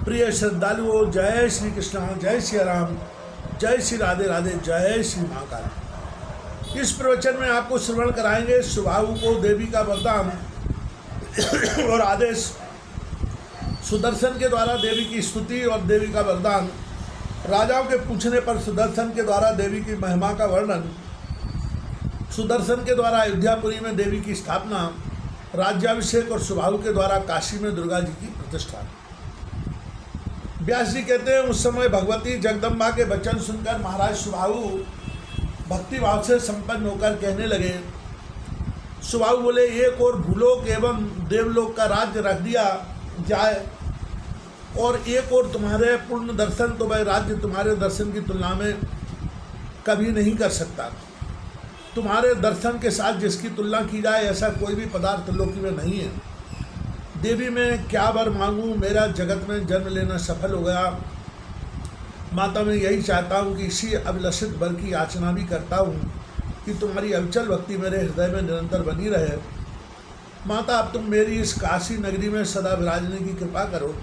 प्रिय श्रद्धालुओं, जय श्री कृष्ण, जय श्री राम, जय श्री राधे राधे, जय श्री महाकाल। इस प्रवचन में आपको श्रवण कराएंगे सुबाहु को देवी का वरदान और आदेश, सुदर्शन के द्वारा देवी की स्तुति और देवी का वरदान, राजाओं के पूछने पर सुदर्शन के द्वारा देवी की महिमा का वर्णन, सुदर्शन के द्वारा अयोध्यापुरी में देवी की स्थापना, राज्याभिषेक और सुबाहु के द्वारा काशी में दुर्गा जी की प्रतिष्ठा। व्यास जी कहते हैं, उस समय भगवती जगदम्बा के वचन सुनकर महाराज सुबाहु भक्ति भाव से संपन्न होकर कहने लगे। सुबाहु बोले, एक और भूलोक एवं देवलोक का राज्य रख दिया जाए और एक और तुम्हारे पूर्ण दर्शन, तो वह राज्य तुम्हारे दर्शन की तुलना में कभी नहीं कर सकता। तुम्हारे दर्शन के साथ जिसकी तुलना की जाए ऐसा कोई भी पदार्थ लोक में नहीं है। देवी मैं क्या वर मांगूं, मेरा जगत में जन्म लेना सफल हो गया। माता मैं यही चाहता हूँ कि इसी अभिलषित वर की याचना भी करता हूँ कि तुम्हारी अविचल भक्ति मेरे हृदय में निरंतर बनी रहे। माता अब तुम मेरी इस काशी नगरी में सदा विराजने की कृपा करो।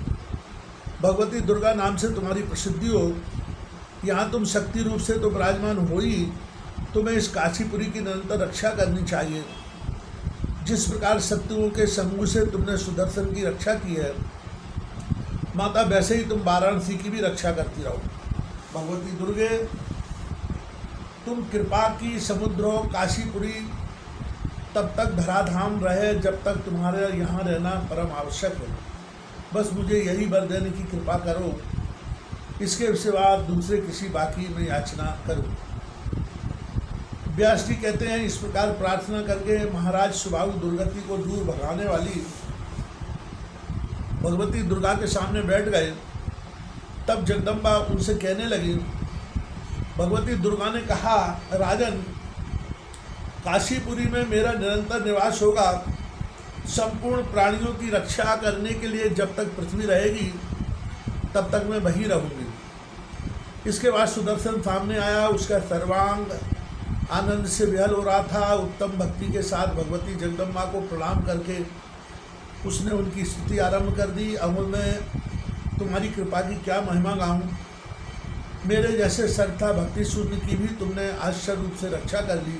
भगवती दुर्गा नाम से तुम्हारी प्रसिद्धि हो। यहाँ तुम शक्ति रूप से तो विराजमान हो ही, तुम्हें इस काशीपुरी की निरंतर रक्षा करनी चाहिए। जिस प्रकार शत्रुओं के समूह से तुमने सुदर्शन की रक्षा की है, माता वैसे ही तुम वाराणसी की भी रक्षा करती रहो। भगवती दुर्गे, तुम कृपा की समुद्र हो। काशीपुरी तब तक धराधाम रहे जब तक तुम्हारे यहाँ रहना परम आवश्यक है। बस मुझे यही वर देने की कृपा करो, इसके सिवा दूसरे किसी बाकी में याचना करो। व्यास जी कहते हैं, इस प्रकार प्रार्थना करके महाराज सुबाहु दुर्गति को दूर भगाने वाली भगवती दुर्गा के सामने बैठ गए। तब जगदम्बा उनसे कहने लगी। भगवती दुर्गा ने कहा, राजन, काशीपुरी में मेरा निरंतर निवास होगा। संपूर्ण प्राणियों की रक्षा करने के लिए जब तक पृथ्वी रहेगी तब तक मैं वहीं रहूँगी। इसके बाद सुदर्शन सामने आया। उसका सर्वांग आनंद से विहल हो रहा था। उत्तम भक्ति के साथ भगवती जगदम्बा को प्रणाम करके उसने उनकी स्तुति आरंभ कर दी। अब मैं तुम्हारी कृपा की क्या महिमा गाऊं। मेरे जैसे श्रद्धा भक्ति शून्य की भी तुमने आश्चर्य रूप से रक्षा कर ली।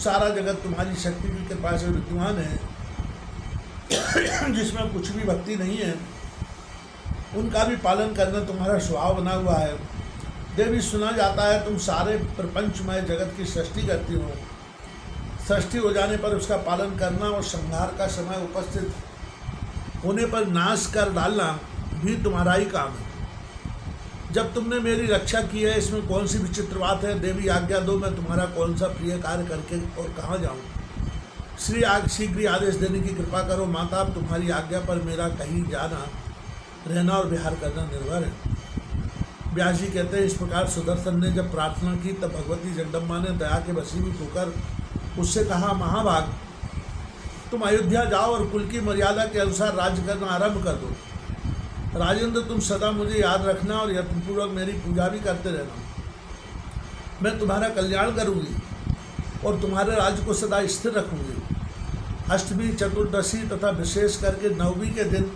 सारा जगत तुम्हारी शक्ति की कृपा से विद्यमान है। जिसमें कुछ भी भक्ति नहीं है उनका भी पालन करना तुम्हारा स्वभाव बना हुआ है। देवी, सुना जाता है तुम सारे प्रपंचमय जगत की सृष्टि करती हो। सृष्टि हो जाने पर उसका पालन करना और संहार का समय उपस्थित होने पर नाश कर डालना भी तुम्हारा ही काम है। जब तुमने मेरी रक्षा की है, इसमें कौन सी विचित्र बात है। देवी, आज्ञा दो, मैं तुम्हारा कौन सा प्रिय कार्य करके और कहाँ जाऊँ। शीघ्र आदेश देने की कृपा करो। माता, अब तुम्हारी आज्ञा पर मेरा कहीं जाना, रहना और विहार करना निर्भर है। व्यास जी कहते हैं, इस प्रकार सुदर्शन ने जब प्रार्थना की तब भगवती जगदम्बा ने दया के वशीभूत होकर उससे कहा, महाभाग, तुम अयोध्या जाओ और कुल की मर्यादा के अनुसार राज्य करना आरंभ कर दो। राजेंद्र, तुम सदा मुझे याद रखना और यत्नपूर्वक मेरी पूजा भी करते रहना। मैं तुम्हारा कल्याण करूँगी और तुम्हारे राज्य को सदा स्थिर रखूँगी। अष्टमी, चतुर्दशी तथा विशेष करके नवमी के दिन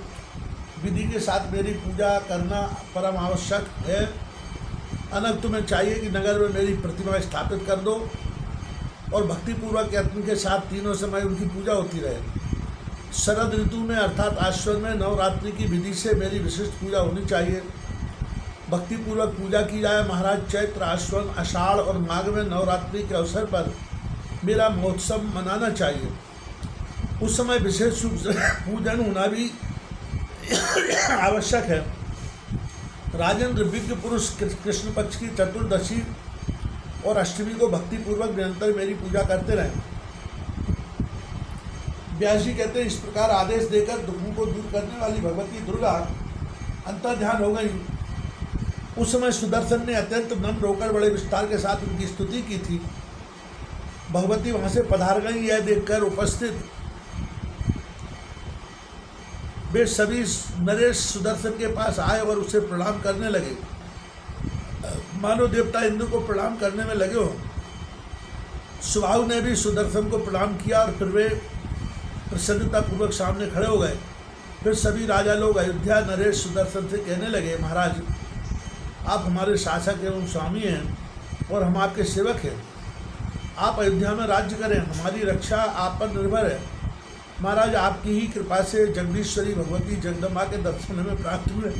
विधि के साथ मेरी पूजा करना परम आवश्यक है। अनग तुम्हें चाहिए कि नगर में मेरी प्रतिमा स्थापित कर दो और भक्तिपूर्वक यत्न के साथ तीनों समय उनकी पूजा होती रहे। शरद ऋतु में अर्थात आश्वन में नवरात्रि की विधि से मेरी विशिष्ट पूजा होनी चाहिए। भक्तिपूर्वक पूजा की जाए। महाराज, चैत्र, आश्वन, आषाढ़ और माघ में नवरात्रि के अवसर पर मेरा महोत्सव मनाना चाहिए। उस समय विशेष रूप से पूजन होना भी आवश्यक है। राजेंद्र, विज्ञ पुरुष कृष्ण पक्ष की चतुर्दशी और अष्टमी को भक्तिपूर्वक निरंतर मेरी पूजा करते रहें। व्यास जी कहते हैं, इस प्रकार आदेश देकर दुखों को दूर करने वाली भगवती दुर्गा अंतर्ध्यान हो गई। उस समय सुदर्शन ने अत्यंत नम्र होकर बड़े विस्तार के साथ उनकी स्तुति की थी। भगवती वहाँ से पधार गई। यह देखकर उपस्थित वे सभी नरेश सुदर्शन के पास आए और उसे प्रणाम करने लगे, मानो देवता इंद्र को प्रणाम करने में लगे हो। सुबाहु ने भी सुदर्शन को प्रणाम किया और फिर वे प्रसन्नतापूर्वक सामने खड़े हो गए। फिर सभी राजा लोग अयोध्या नरेश सुदर्शन से कहने लगे, महाराज आप हमारे शासक एवं स्वामी हैं और हम आपके सेवक हैं। आप अयोध्या में राज्य करें, हमारी रक्षा आप पर निर्भर है। महाराज आपकी ही कृपा से जगदीश्वरी भगवती जगदम्बा के दर्शन हमें प्राप्त हुए।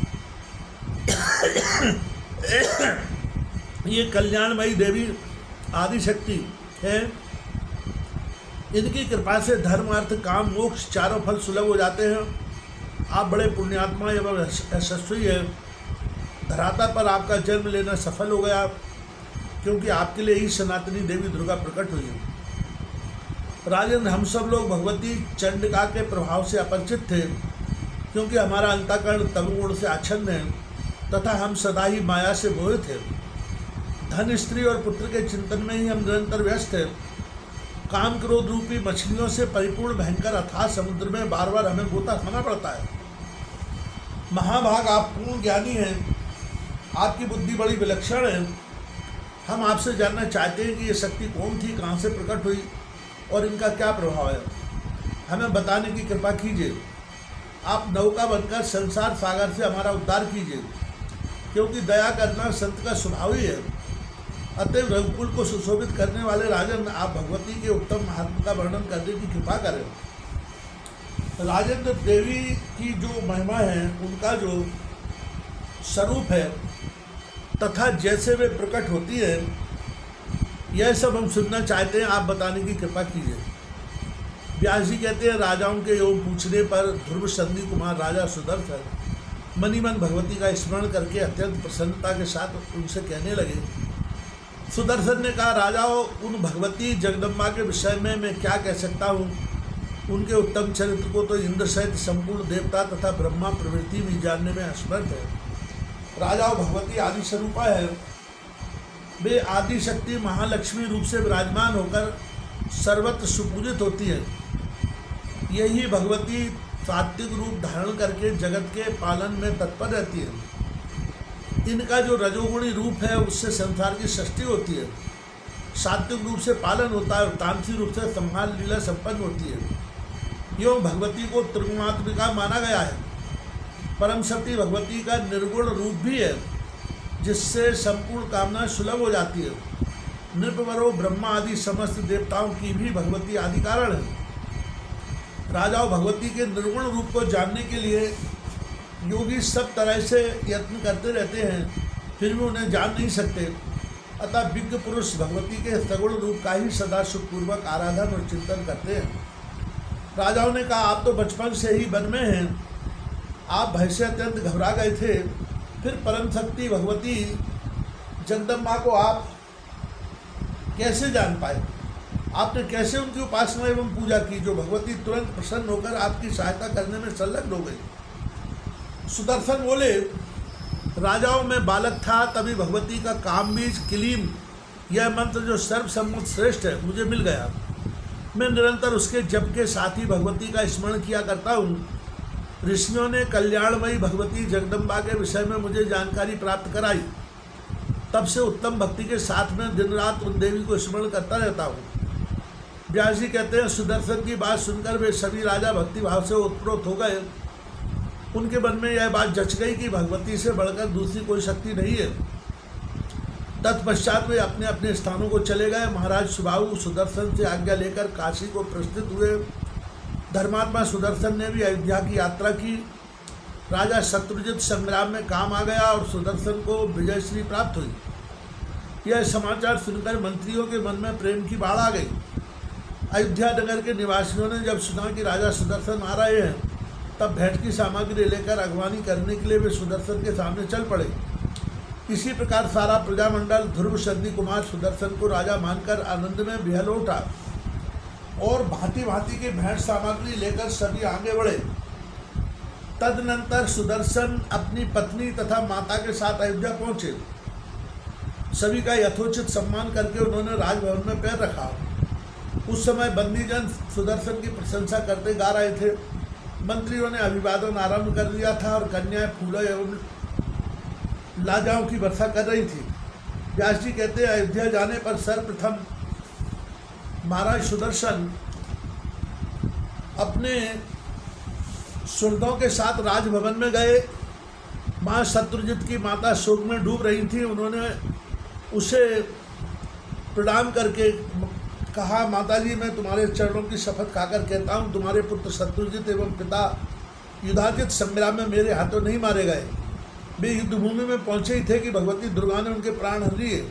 ये कल्याणमयी देवी आदिशक्ति है। इनकी कृपा से धर्म अर्थ काम मोक्ष चारों फल सुलभ हो जाते हैं। आप बड़े पुण्यात्मा एवं यशस्वी हैं। धरातल पर आपका जन्म लेना सफल हो गया, क्योंकि आपके लिए ही सनातनी देवी दुर्गा प्रकट हुई है। राजेंद्र, हम सब लोग भगवती चंडिका के प्रभाव से अपरिचित थे, क्योंकि हमारा अंतःकरण तमोगुण से आच्छन्न है तथा हम सदा ही माया से मोहित थे। धन, स्त्री और पुत्र के चिंतन में ही हम निरंतर व्यस्त हैं। काम क्रोध रूपी मछलियों से परिपूर्ण भयंकर अथाह समुद्र में बार बार हमें गोता खाना पड़ता है। महाभाग, आप पूर्ण ज्ञानी हैं, आपकी बुद्धि बड़ी विलक्षण है। हम आपसे जानना चाहते हैं कि ये शक्ति कौन थी, कहाँ से प्रकट हुई और इनका क्या प्रभाव है। हमें बताने की कृपा कीजिए। आप नौका बनकर संसार सागर से हमारा उद्धार कीजिए, क्योंकि दया करना संत का स्वभाव ही है। अतएव रघुकुल को सुशोभित करने वाले राजन, आप भगवती के उत्तम महात्मा का वर्णन करने की कृपा करें। राजेंद्र, देवी की जो महिमा है, उनका जो स्वरूप है तथा जैसे वे प्रकट होती है, यह सब हम सुनना चाहते हैं। आप बताने की कृपा कीजिए। व्यास जी कहते हैं, राजाओं के योग पूछने पर ध्रुव संधि कुमार राजा सुदर्शन मनी मन भगवती का स्मरण करके अत्यंत प्रसन्नता के साथ उनसे कहने लगे। सुदर्शन ने कहा, राजाओं, उन भगवती जगदम्बा के विषय में मैं क्या कह सकता हूँ। उनके उत्तम चरित्र को तो इंद्र सहित संपूर्ण देवता तथा ब्रह्मा प्रवृत्ति भी जानने में असमर्थ है। राजाओं, भगवती आदि स्वरूपा है। वे आदि शक्ति महालक्ष्मी रूप से विराजमान होकर सर्वत्र सुपूजित होती है। यही भगवती सात्विक रूप धारण करके जगत के पालन में तत्पर रहती है। इनका जो रजोगुणी रूप है, उससे संसार की सृष्टि होती है। सात्विक रूप से पालन होता है और तामसी रूप से संहार लीला संपन्न होती है। योग भगवती को त्रिगुणात्मिका माना गया है। परम शक्ति भगवती का निर्गुण रूप भी है, जिससे संपूर्ण कामना सुलभ हो जाती है। नृपवरो ब्रह्मा आदि समस्त देवताओं की भी भगवती आदि कारण है। राजाओं, भगवती के निर्गुण रूप को जानने के लिए योगी सब तरह से यत्न करते रहते हैं, फिर भी उन्हें जान नहीं सकते। अतः विज्ञ पुरुष भगवती के सगुण रूप का ही सदा सुखपूर्वक आराधन और चिंतन करते हैं। राजाओं ने कहा, आप तो बचपन से ही वन में हैं। आप भय से अत्यंत घबरा गए थे, फिर परम शक्ति भगवती जगदम्बा को आप कैसे जान पाए? आपने कैसे उनकी उपासना एवं पूजा की, जो भगवती तुरंत प्रसन्न होकर आपकी सहायता करने में संलग्न हो गई? सुदर्शन बोले, राजाओं में बालक था, तभी भगवती का काम बीज किलीम, यह मंत्र जो सर्वसम्मत श्रेष्ठ है, मुझे मिल गया। मैं निरंतर उसके जप के साथ ही भगवती का स्मरण किया करता हूँ। ऋषियों ने कल्याणमयी भगवती जगदम्बा के विषय में मुझे जानकारी प्राप्त कराई। तब से उत्तम भक्ति के साथ में दिन रात उन देवी को स्मरण करता रहता हूँ। व्यास जी कहते हैं, सुदर्शन की बात सुनकर वे सभी राजा भक्ति भाव से उत्प्रोत हो गए। उनके मन में यह बात जच गई कि भगवती से बढ़कर दूसरी कोई शक्ति नहीं है। तत्पश्चात वे अपने अपने स्थानों को चले गए। महाराज सुबाहु सुदर्शन से आज्ञा लेकर काशी को प्रस्थित हुए। धर्मात्मा सुदर्शन ने भी अयोध्या की यात्रा की। राजा शत्रुजित संग्राम में काम आ गया और सुदर्शन को विजयश्री प्राप्त हुई। यह समाचार सुनकर मंत्रियों के मन में प्रेम की बाढ़ आ गई। अयोध्या नगर के निवासियों ने जब सुना कि राजा सुदर्शन आ रहे हैं, तब भेंट की सामग्री लेकर अगवानी करने के लिए वे सुदर्शन के सामने चल पड़े। इसी प्रकार सारा प्रजामंडल ध्रुव संधि कुमार सुदर्शन को राजा मानकर आनंद में विहल उठा और भांति भांति की भेंट सामग्री लेकर सभी आगे बढ़े। तदनंतर सुदर्शन अपनी पत्नी तथा माता के साथ अयोध्या पहुंचे। सभी का यथोचित सम्मान करके उन्होंने राजभवन में पैर रखा। उस समय बंदीजन सुदर्शन की प्रशंसा करते गा रहे थे। मंत्रियों ने अभिवादन आरंभ कर दिया था और कन्याएं फूलों एवं लाजाओं की वर्षा कर रही थी। व्यास जी कहते हैं, अयोध्या जाने पर सर्वप्रथम महाराज सुदर्शन अपने सुहृदों के साथ राजभवन में गए। माँ शत्रुजित की माता शोक में डूब रही थी। उन्होंने उसे प्रणाम करके कहा, माताजी मैं तुम्हारे चरणों की शपथ खाकर कहता हूँ, तुम्हारे पुत्र शत्रुजित एवं पिता युधाजित संग्राम में मेरे हाथों नहीं मारे गए। वे युद्धभूमि में पहुँचे ही थे कि भगवती दुर्गा ने उनके प्राण हर लिए।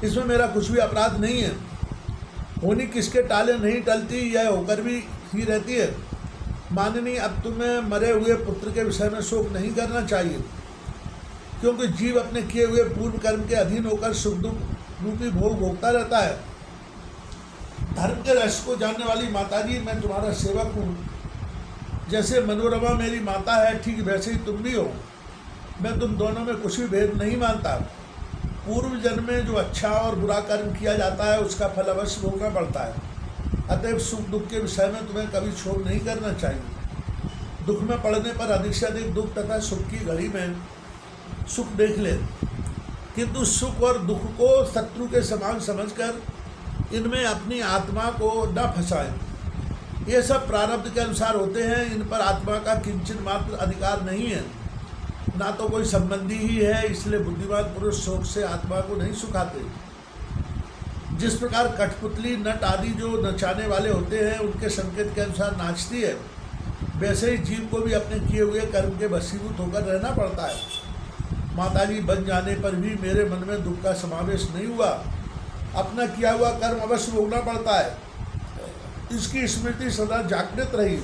इसमें मेरा कुछ भी अपराध नहीं है। होनी किसके टाले नहीं टलती, यह होकर भी ही रहती है। माननीय, अब तुम्हें मरे हुए पुत्र के विषय में शोक नहीं करना चाहिए, क्योंकि जीव अपने किए हुए पूर्व कर्म के अधीन होकर सुख दुख रूपी भोग भोगता रहता है। धर्म के रहस्य को जानने वाली माताजी, मैं तुम्हारा सेवक हूँ। जैसे मनोरमा मेरी माता है, ठीक वैसे ही तुम भी हो। मैं तुम दोनों में कुछ भी भेद नहीं मानता। पूर्व जन्म में जो अच्छा और बुरा कर्म किया जाता है उसका फल अवश्य भोगना पड़ता है। अतएव सुख दुख के विषय में तुम्हें कभी क्षोभ नहीं करना चाहिए। दुख में पड़ने पर अधिक से अधिक दुख तथा सुख की घड़ी में सुख देख ले, किंतु सुख और दुख को शत्रु के समान समझकर इनमें अपनी आत्मा को न फंसाएं। ये सब प्रारब्ध के अनुसार होते हैं। इन पर आत्मा का किंचित मात्र अधिकार नहीं है, ना तो कोई संबंधी ही है। इसलिए बुद्धिमान पुरुष शोक से आत्मा को नहीं सुखाते। जिस प्रकार कठपुतली नट आदि जो नचाने वाले होते हैं उनके संकेत के अनुसार नाचती है, वैसे ही जीव को भी अपने किए हुए कर्म के वशीभूत होकर रहना पड़ता है। माताजी, बन जाने पर भी मेरे मन में दुख का समावेश नहीं हुआ। अपना किया हुआ कर्म अवश्य भोगना पड़ता है, इसकी स्मृति सदा जागृत रही।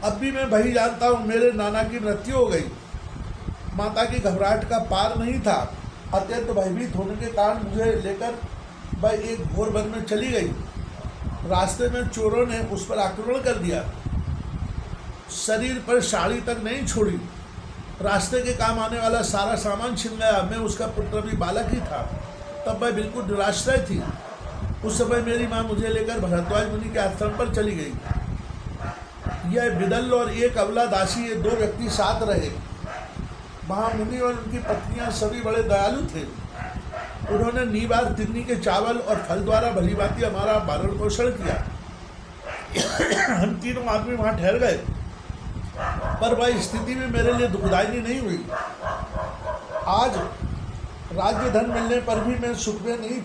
अब भी मैं वही जानता हूँ, मेरे नाना की मृत्यु हो गई। माता की घबराहट का पार नहीं था। अत्यंत भयभीत होने के कारण मुझे लेकर वह एक घोर वन में चली गई। रास्ते में चोरों ने उस पर आक्रमण कर दिया। शरीर पर साड़ी तक नहीं छोड़ी। रास्ते के काम आने वाला सारा सामान छिन गया। मैं उसका पुत्र भी बालक ही था। तब वह बिल्कुल निराश्रय थी। उस समय मेरी माँ मुझे लेकर भरद्वाज मुनि के आश्रम पर चली गई। यह बिदल और एक अबला दासी, ये दो व्यक्ति साथ रहे। वहाँ मुनि और उनकी पत्नियाँ सभी बड़े दयालु थे। उन्होंने निबार तिन्नी के चावल और फल द्वारा भली भांति हमारा भरण पोषण किया। हम तीनों आदमी वहाँ ठहर गए, पर वह स्थिति में मेरे लिए दुखदायी नहीं हुई। आज राज्य धन मिलने पर भी मैं सुख में नहीं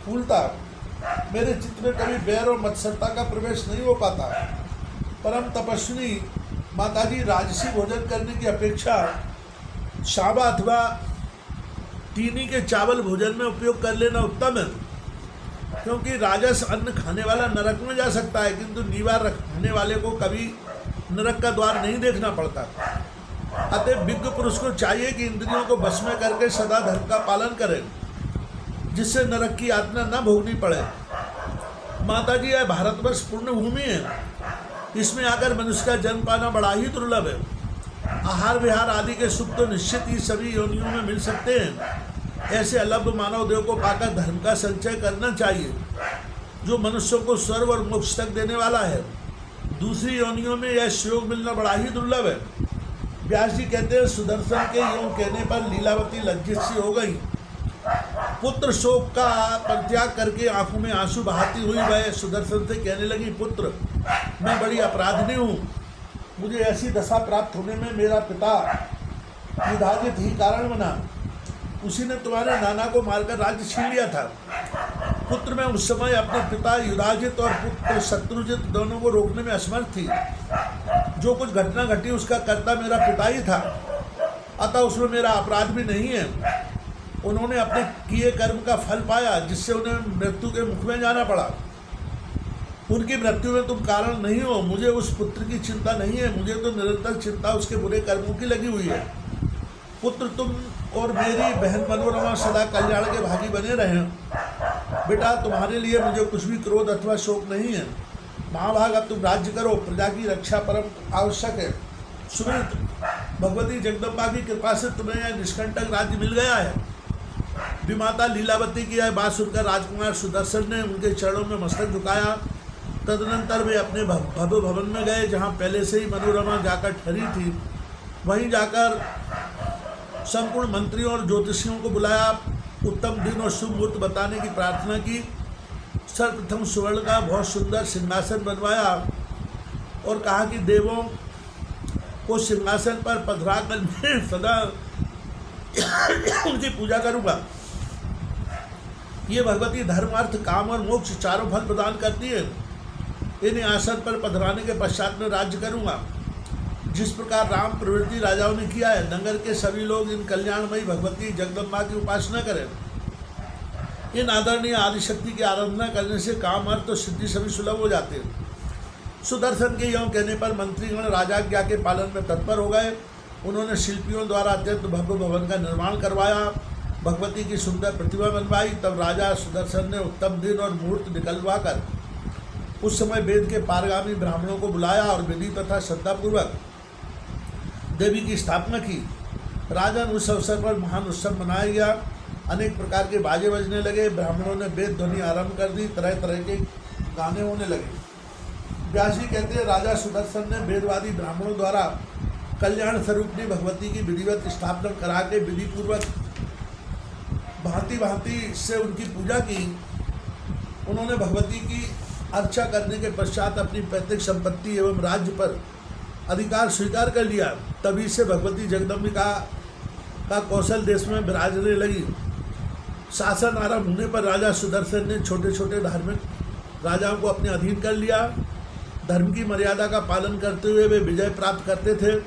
फूलता। मेरे चित्त में कभी बैर और मत्सरता का प्रवेश नहीं हो पाता। परम तपस्विनी माताजी, राजसी भोजन करने की अपेक्षा शाबा अथवा तीनी के चावल भोजन में उपयोग कर लेना उत्तम है, क्योंकि राजस अन्न खाने वाला नरक में जा सकता है, किंतु निवार रखने वाले को कभी नरक का द्वार नहीं देखना पड़ता। अतः विज्ञ पुरुष को चाहिए कि इंद्रियों को बस में करके सदा धर्म का पालन करें, जिससे नरक की यातना न भोगनी पड़े। माताजी, यह भारतवर्ष पूर्ण भूमि है। इसमें आकर मनुष्य का जन्म पाना बड़ा ही दुर्लभ है। आहार विहार आदि के सुख तो निश्चित ही सभी योनियों में मिल सकते हैं। ऐसे अलभ्य मानव देव को पाकर धर्म का संचय करना चाहिए, जो मनुष्यों को स्वर्ग और मोक्ष तक देने वाला है। दूसरी योनियों में यह सुयोग मिलना बड़ा ही दुर्लभ है। व्यास जी कहते हैं, सुदर्शन के यूं कहने पर लीलावती लज्जित सी हो गई। पुत्र शोक का परित्याग करके आंखों में आंसू बहाती हुई वह सुदर्शन से कहने लगी, पुत्र, मैं बड़ी अपराधिनी हूँ। मुझे ऐसी दशा प्राप्त होने में मेरा पिता युधाजित ही कारण बना। उसी ने तुम्हारे नाना को मारकर राज्य छीन लिया था। पुत्र, मैं उस समय अपने पिता युधाजित और पुत्र शत्रुजित दोनों को रोकने में असमर्थ थी। जो कुछ घटना घटी उसका कर्ता मेरा पिता ही था, अतः उसमें मेरा अपराध भी नहीं है। उन्होंने अपने किए कर्म का फल पाया, जिससे उन्हें मृत्यु के मुख में जाना पड़ा। उनकी मृत्यु में तुम कारण नहीं हो। मुझे उस पुत्र की चिंता नहीं है, मुझे तो निरंतर चिंता उसके बुरे कर्मों की लगी हुई है। पुत्र, तुम और मेरी बहन मनोरमा सदा कल्याण के भागी बने रहे। बेटा, तुम्हारे लिए मुझे कुछ भी क्रोध अथवा शोक नहीं है। महाभाग, अब तुम राज्य करो, प्रजा की रक्षा परम आवश्यक है। सुमित, भगवती जगदम्बा की कृपा से तुम्हें यह निष्कंटक राज्य मिल गया है। विमाता लीलावती की यह बात सुनकर राजकुमार सुदर्शन ने उनके चरणों में मस्तक झुकाया। तदनंतर वे अपने भव्य भवन में गए, जहाँ पहले से ही मनोरमा जाकर ठहरी थी। वहीं जाकर संपूर्ण मंत्रियों और ज्योतिषियों को बुलाया, उत्तम दिन और शुभ मुहूर्त बताने की प्रार्थना की। सर्वप्रथम सुवर्ण का बहुत सुंदर सिंहासन बनवाया। और कहा कि देवों को सिंहासन पर पधरा कर मैं सदा उनकी पूजा करूंगा। ये भगवती धर्म अर्थ काम और मोक्ष चारों फल प्रदान करती है। इन्हें आसन पर पधराने के पश्चात में राज्य करूंगा, जिस प्रकार राम प्रवृत्ति राजाओं ने किया है। नगर के सभी लोग इन कल्याणमयी भगवती जगदम्बा की उपासना करें। इन आदरणीय आदिशक्ति की आराधना करने से काम अर्थ और सिद्धि सभी सुलभ हो जाते हैं। सुदर्शन के यों कहने पर मंत्रीगण राजाज्ञा के पालन में तत्पर हो गए। उन्होंने शिल्पियों द्वारा अत्यंत भव्य भवन का निर्माण करवाया, भगवती की सुंदर प्रतिमा बनवाई। तब राजा सुदर्शन ने उत्तम दिन और मुहूर्त निकलवा कर उस समय वेद के पारगामी ब्राह्मणों को बुलाया और विधि तथा श्रद्धापूर्वक देवी की स्थापना की। राजन उस अवसर पर महान उत्सव मनाया गया। अनेक प्रकार के बाजे बजने लगे, ब्राह्मणों ने वेद ध्वनि आरंभ कर दी, तरह तरह के गाने होने लगे। व्यास जी कहते हैं, राजा सुदर्शन ने वेदवादी ब्राह्मणों द्वारा कल्याण स्वरूपनी भगवती की विधिवत स्थापना करा के विधि पूर्वक भांति भांति से उनकी पूजा की। उन्होंने भगवती की अर्चा करने के पश्चात अपनी पैतृक संपत्ति एवं राज्य पर अधिकार स्वीकार कर लिया। तभी से भगवती जगदम्बिका का कौशल देश में विराजने लगी। शासन आरंभ होने पर राजा सुदर्शन ने छोटे छोटे धार्मिक राजाओं को अपने अधीन कर लिया। धर्म की मर्यादा का पालन करते हुए वे विजय प्राप्त करते थे।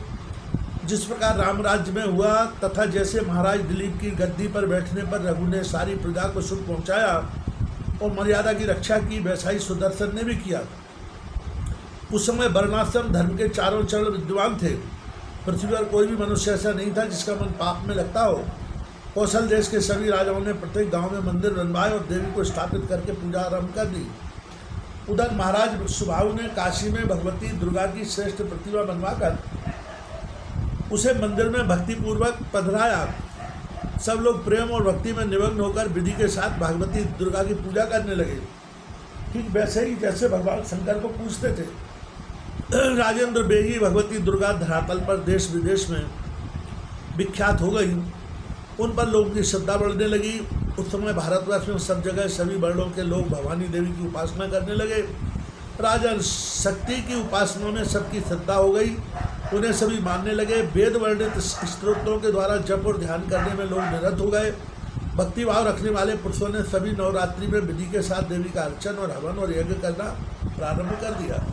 जिस प्रकार राम राज्य में हुआ तथा जैसे महाराज दिलीप की गद्दी पर बैठने पर रघु ने सारी प्रजा को सुख पहुंचाया और मर्यादा की रक्षा की, वैसा ही सुदर्शन ने भी किया। उस समय वर्णाश्रम धर्म के चारों चरण विद्वान थे। पृथ्वी पर कोई भी मनुष्य ऐसा नहीं था जिसका मन पाप में लगता हो। कौशल देश के सभी राजाओं ने प्रत्येक गांव में मंदिर बनवाए और देवी को स्थापित करके पूजा आरंभ कर दी। उधर महाराज सुबाहु ने काशी में भगवती दुर्गा की श्रेष्ठ प्रतिमा बनवाकर उसे मंदिर में भक्तिपूर्वक पधराया। सब लोग प्रेम और भक्ति में निमग्न होकर विधि के साथ भगवती दुर्गा की पूजा करने लगे, ठीक वैसे ही जैसे भगवान शंकर को पूजते थे। राजेंद्र बेगी भगवती दुर्गा धरातल पर देश विदेश में विख्यात हो गई। उन पर लोगों की श्रद्धा बढ़ने लगी। उस समय भारतवर्ष में सब जगह सभी वर्णों के लोग भवानी देवी की उपासना करने लगे। राजा शक्ति की उपासना में सबकी श्रद्धा हो गई, उन्हें सभी मानने लगे। वेद वर्णित स्त्रोत्रों के द्वारा जप और ध्यान करने में लोग निरत हो गए। भक्तिभाव रखने वाले पुरुषों ने सभी नवरात्रि में विधि के साथ देवी का अर्चन और हवन और यज्ञ करना प्रारंभ कर दिया।